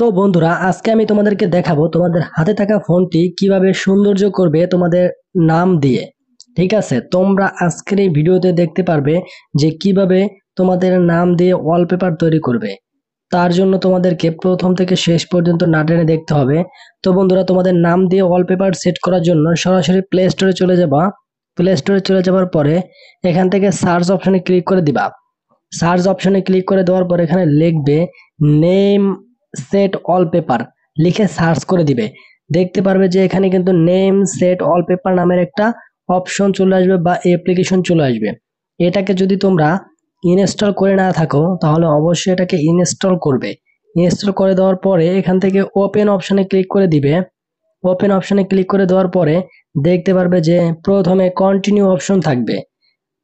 তো বন্ধুরা, আজকে আমি তোমাদেরকে দেখাবো তোমাদের হাতে থাকা ফোনটি কিভাবে সৌন্দর্য করবে তোমাদের নাম দিয়ে। ঠিক আছে, তোমরা আজকের এই ভিডিওতে দেখতে পারবে যে কিভাবে তোমাদের নাম দিয়ে ওয়ালপেপার তৈরি করবে। তার জন্য তোমাদেরকে প্রথম থেকে শেষ পর্যন্ত না টেনে দেখতে হবে। তো বন্ধুরা, তোমাদের নাম দিয়ে ওয়ালপেপার সেট করার জন্য সরাসরি প্লে স্টোরে চলে যাবা। প্লে স্টোরে চলে যাওয়ার পরে এখান থেকে সার্চ অপশনে ক্লিক করে দিবা। সার্চ অপশনে ক্লিক করে দেওয়ার পর এখানে লিখবে নেম সেট ওয়ালপেপার, লিখে সার্চ করে দিবে। দেখতে পারবে যে এখানে কিন্তু নেম সেট ওয়ালপেপার নামের একটা অপশন চলে আসবে বা অ্যাপ্লিকেশন চলে আসবে। এটাকে যদি তোমরা ইনস্টল করে না থাকো তাহলে অবশ্যই এটাকে ইনস্টল করবে। ইনস্টল করে দেওয়ার পরে এখান থেকে ওপেন অপশনে ক্লিক করে দিবে। ওপেন অপশনে ক্লিক করে দেওয়ার পরে দেখতে পারবে যে প্রথমে কন্টিনিউ অপশন থাকবে।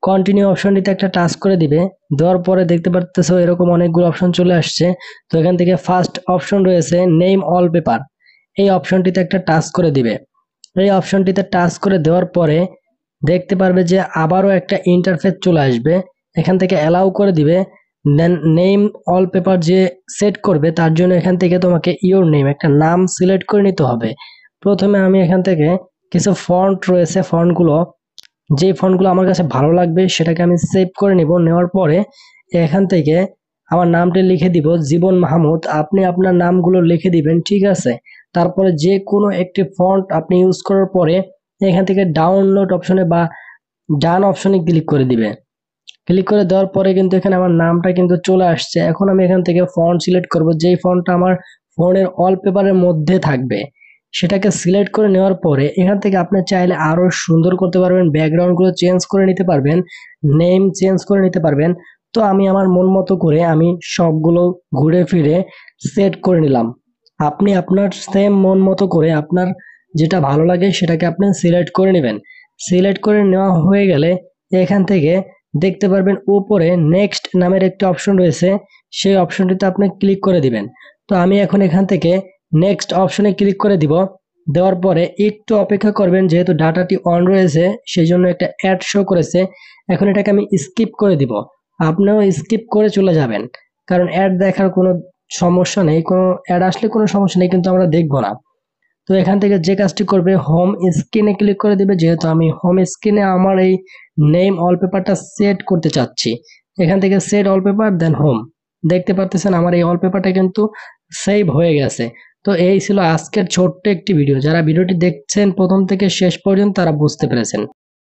কন্টিনিউ অপশনটিতে একটা টাচ করে দিবে। দেওয়ার পরে দেখতে পারতেছো এরকম অনেকগুলো অপশন চলে আসছে। তো এখান থেকে ফার্স্ট অপশন রয়েছে নেম ওয়ালপেপার, এই অপশনটিতে একটা টাচ করে দিবে। এই অপশনটিতে টাচ করে দেওয়ার পরে দেখতে পারবে যে আবারও একটা ইন্টারফেস চলে আসবে। এখান থেকে অ্যালাউ করে দিবে। দেন নেম ওয়ালপেপার যে সেট করবে তার জন্য এখান থেকে তোমাকে ইওর নেম একটা নাম সিলেক্ট করে নিতে হবে। প্রথমে আমি এখান থেকে কিছু ফন্ট রয়েছে, ফন্টগুলো যে ফন্টগুলো আমার কাছে ভালো লাগবে সেটাকে আমি সেভ করে নিব। নেওয়ার পরে এখান থেকে আমার নামটি লিখে দিব জীবন মাহমুদ। আপনি আপনার নামগুলো লিখে দিবেন, ঠিক আছে। তারপরে যে কোনো একটি ফন্ট আপনি ইউজ করার পরে এখান থেকে ডাউনলোড অপশনে বা ডান অপশনে ক্লিক করে দিবে। ক্লিক করে দেওয়ার পরে কিন্তু এখানে আমার নামটা কিন্তু চলে আসছে। এখন আমি এখান থেকে ফন্ট সিলেক্ট করব, যেই ফন্টটা আমার ফোনের ওয়ালপেপারের মধ্যে থাকবে সেটাকে সিলেক্ট করে নেওয়ার পরে এখান থেকে আপনি চাইলে আরো সুন্দর করতে পারবেন, ব্যাকগ্রাউন্ডগুলো চেঞ্জ করে নিতে পারবেন, নেম চেঞ্জ করে নিতে পারবেন। তো আমি আমার মন মতো করে আমি সবগুলো ঘুরে ফিরে সেট করে নিলাম। আপনি আপনার সেম মন মতো করে আপনার যেটা ভালো লাগে সেটাকে আপনি সিলেক্ট করে নেবেন। সিলেক্ট করে নেওয়া হয়ে গেলে এখান থেকে দেখতে পারবেন উপরে নেক্সট নামের একটি অপশন রয়েছে, সেই অপশনটিতে আপনি ক্লিক করে দিবেন। তো আমি এখন এখান থেকে নেক্সট অপশনে ক্লিক করে দিব। দেওয়ার পরে একটু অপেক্ষা করবেন, যেহেতু ডাটাটি অন রয়েছে সেই জন্য একটা অ্যাড শো করেছে। এখন এটাকে আমি স্কিপ করে দিব। আপনিও স্কিপ করে চলে যাবেন, কারণ অ্যাড দেখার কোনো সমস্যা নেই, কোনো অ্যাড আসলে কোনো সমস্যা নেই, কিন্তু আমরা দেখবো না। তো এখান থেকে যে কাজটি করবে হোম স্ক্রিনে ক্লিক করে দিবে, যেহেতু আমি হোম স্ক্রিনে আমার এই নেম ওয়ালপেপারটা সেট করতে চাচ্ছি। এখান থেকে সেট ওয়ালপেপার দেন হোম। দেখতে পারতেছেন আমার এই ওয়ালপেপারটা কিন্তু সেভ হয়ে গেছে। তো এই ছিল আজকের ছোট্ট একটি ভিডিও। যারা ভিডিওটি দেখছেন প্রথম থেকে শেষ পর্যন্ত তারা বুঝতে পেরেছেন।